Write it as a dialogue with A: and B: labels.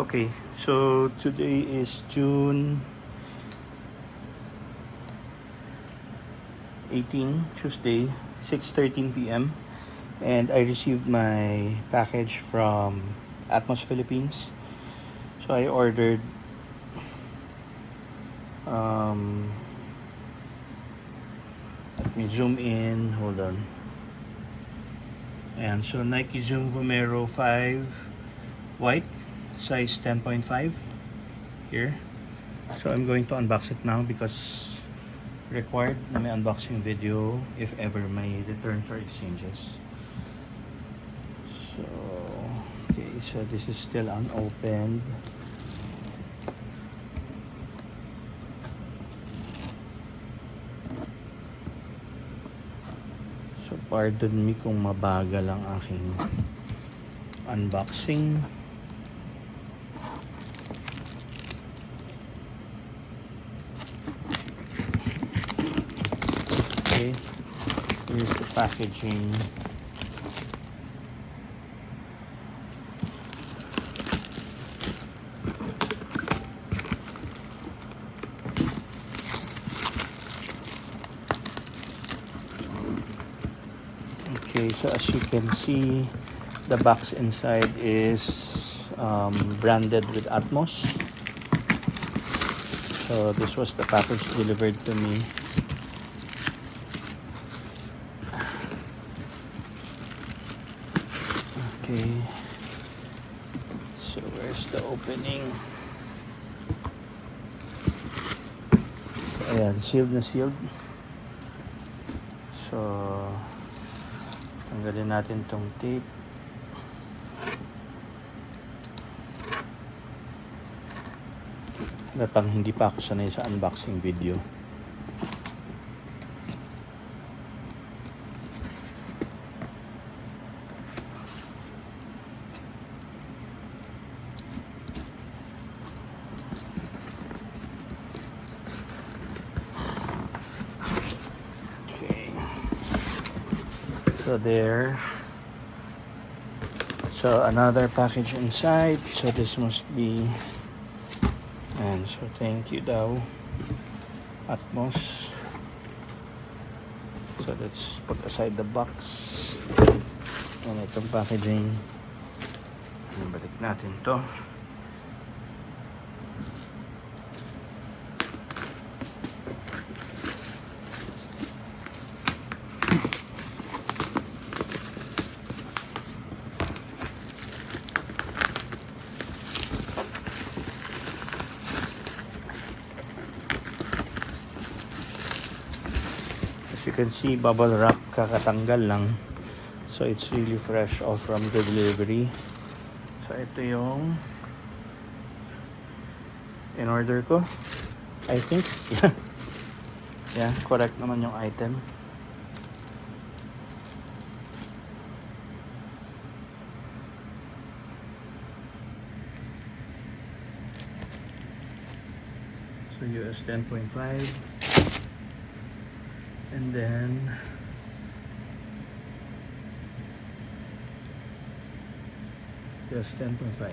A: Okay, so today is June 18, Tuesday, 6:13 p.m. and I received my package from Atmos Philippines. So I ordered let me zoom in, hold on. And so Nike Zoom Vomero 5 white, size 10.5 here. So I'm going to unbox it now because required na may unboxing video if ever may returns or exchanges. So okay, so this is still unopened. So pardon me kung mabagal ang aking unboxing. Okay, here's the packaging. Okay, so as you can see, the box inside is branded with Atmos. So this was the package delivered to me. Okay, so where's the opening? So ayan, sealed na sealed. So tanggalin natin tong tape. Datang hindi pa ako sanay sa unboxing video. So there. So another package inside. So this must be, and so thank you daw Atmos. So let's put aside the box. And itong packaging, balik natin to. As you can see, bubble wrap kakatanggal lang. So it's really fresh off from the delivery. So ito yung in order ko, I think. Yeah, correct naman yung item. So US 10.5. And then just 10.5.